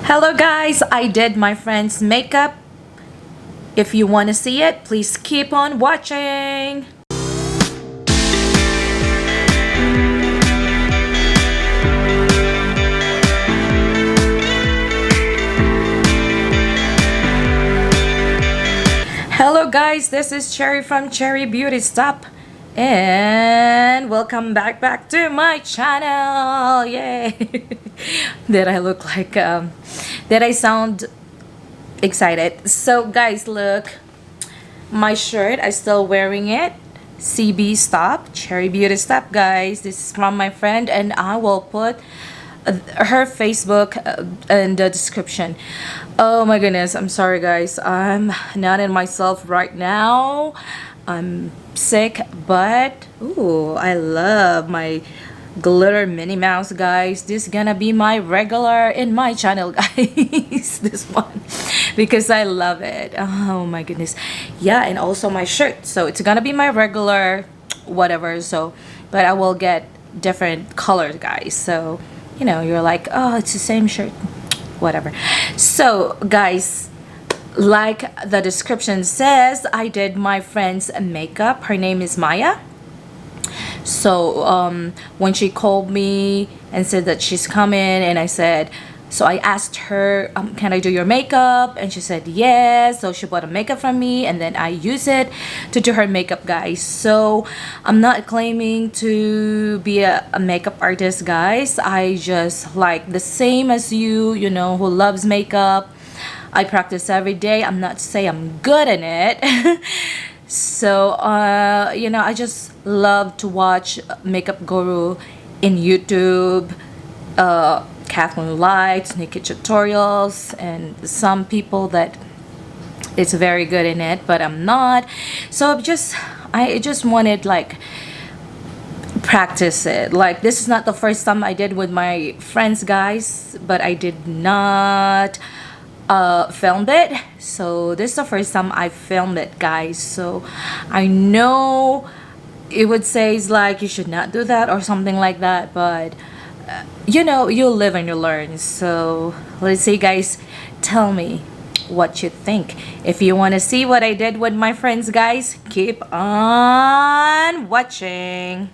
Hello guys, I did my friend's makeup. If you want to see it, please keep on watching. Hello guys, this is Cherry from Cherry Beauty Stop. And welcome back to my channel. Yay. Did I look like did I sound excited? So guys, look, my shirt, I still wearing it. CB Stop, Cherry Beauty Stop, guys. This is from my friend, and I will put her Facebook in the description. Oh my goodness, I'm sorry guys, I'm not in myself right now. I'm sick, but ooh, I love my glitter Minnie Mouse, guys. This is gonna be my regular in my channel, guys. This one, because I love it. Oh my goodness. Yeah, and also my shirt, so it's gonna be my regular whatever. So but I will get different colors, guys, so you know, you're like, oh, it's the same shirt, whatever. So guys, like the description says, I did my friend's makeup. Her name is Maya. So when she called me and said that she's coming, and I said, so I asked her, can I do your makeup? And she said yes. So she bought a makeup from me, and then I use it to do her makeup, guys. So I'm not claiming to be a makeup artist, guys. I just like the same as you know, who loves makeup. I practice every day. I'm not to say I'm good in it. So you know, I just love to watch makeup guru in YouTube, Kathleen Lights, Nikki tutorials, and some people that it's very good in it, but I'm not. So I just wanted like practice it. Like, this is not the first time I did with my friends, guys, but I did not filmed it. So this is the first time I filmed it, guys. So I know it would say it's like you should not do that or something like that, but you know, you live and you learn. So let's see, guys, tell me what you think. If you want to see what I did with my friends, guys, keep on watching.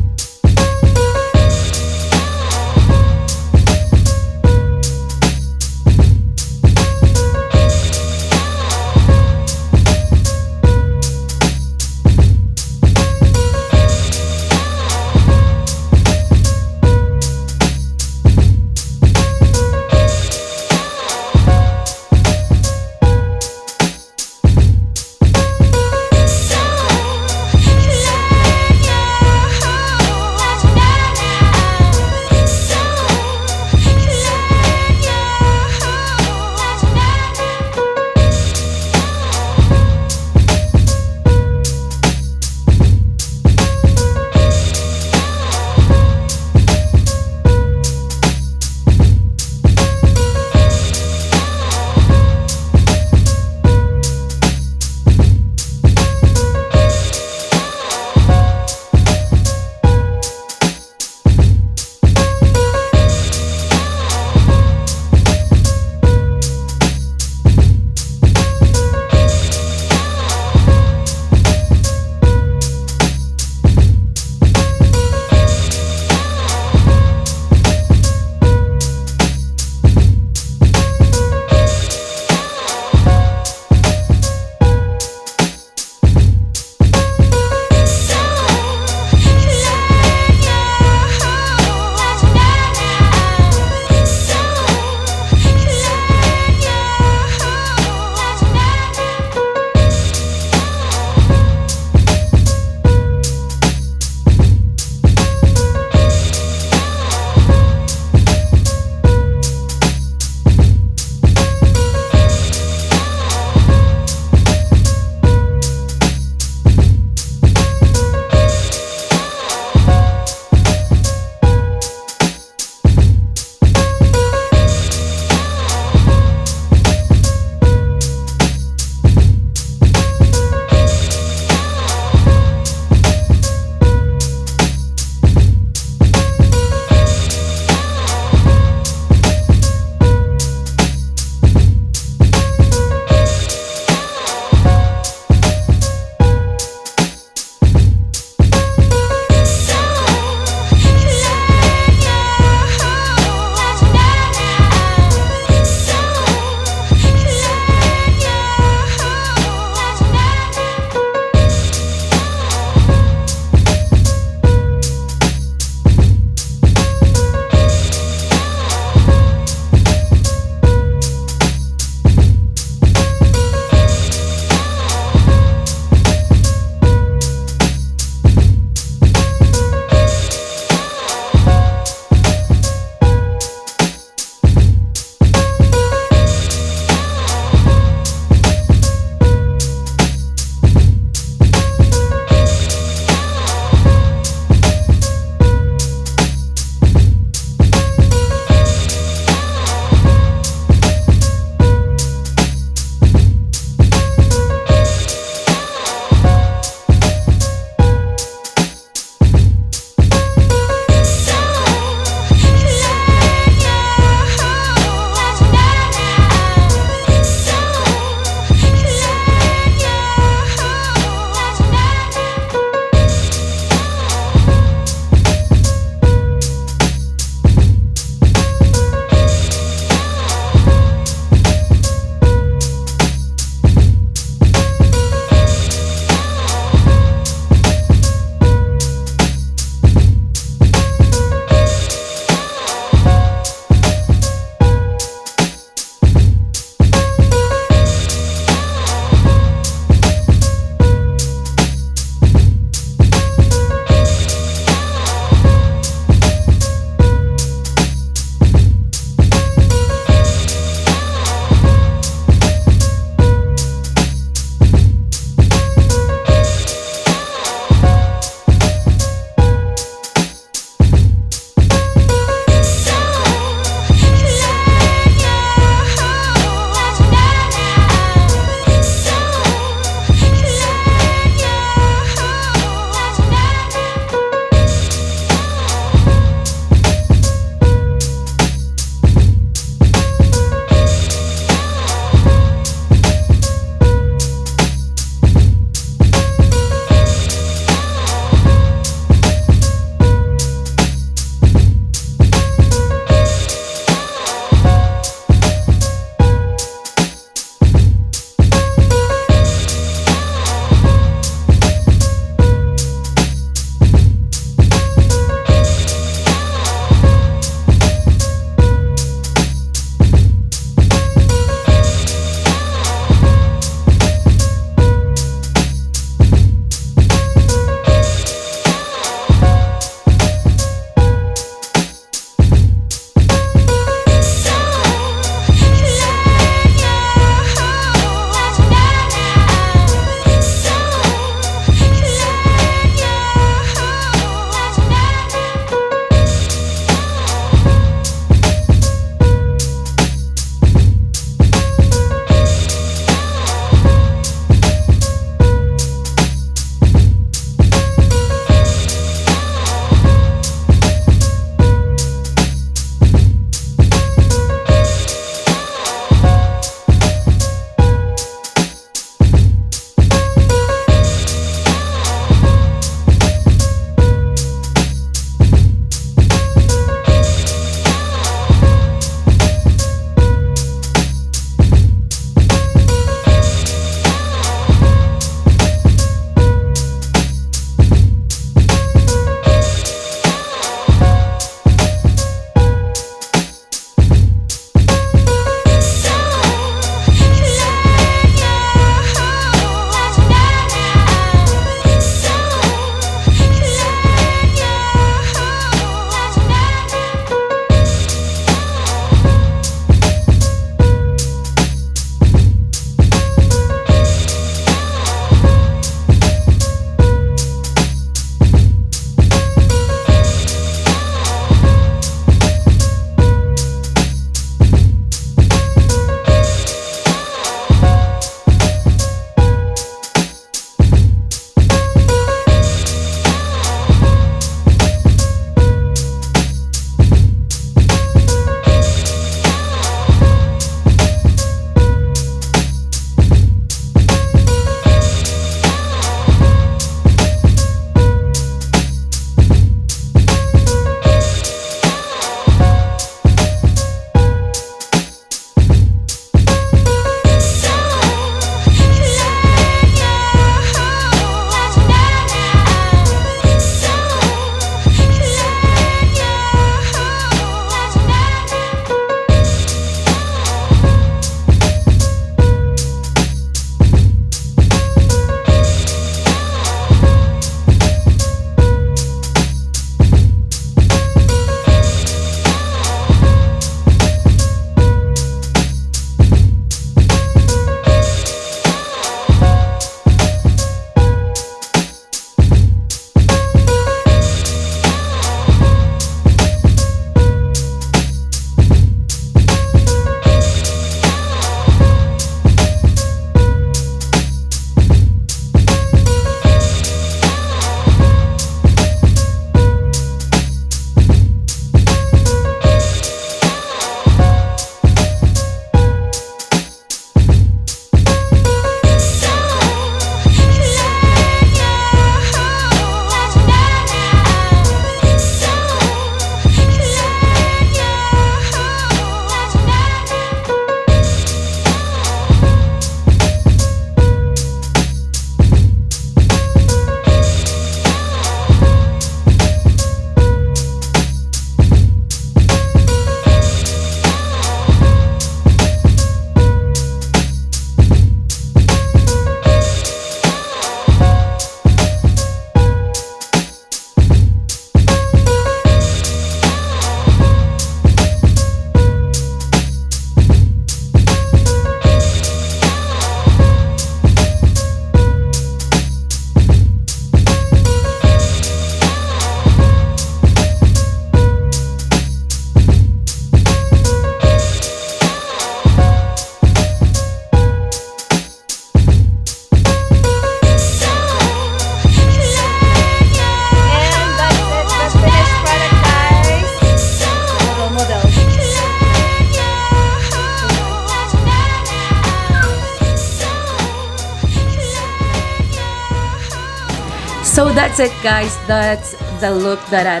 So that's it, guys. That's the look that I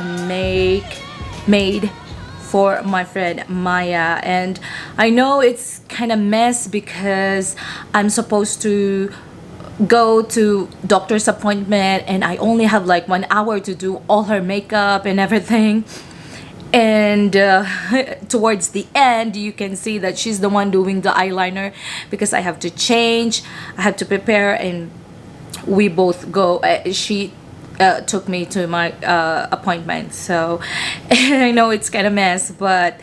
made for my friend Maya. And I know it's kind of mess because I'm supposed to go to doctor's appointment and I only have like 1 hour to do all her makeup and everything. And towards the end, you can see that she's the one doing the eyeliner because I have to change, I have to prepare, and we both go. She took me to my appointment. So I know it's kind of mess, but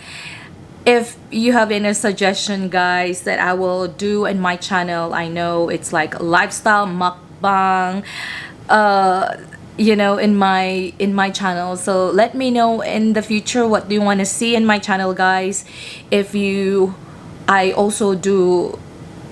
if you have any suggestion, guys, that I will do in my channel, I know it's like lifestyle mukbang, in my channel. So let me know in the future what do you want to see in my channel, guys. I also do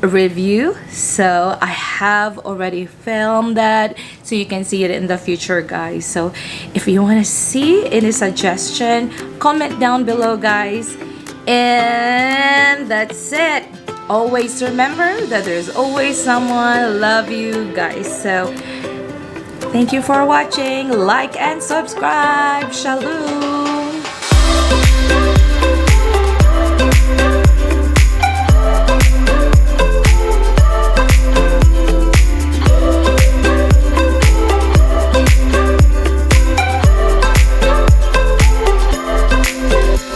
a review, so I have already filmed that, so you can see it in the future, guys. So if you want to see any suggestion, comment down below, guys. And that's it. Always remember that there's always someone love you, guys. So thank you for watching. Like and subscribe. Shalom.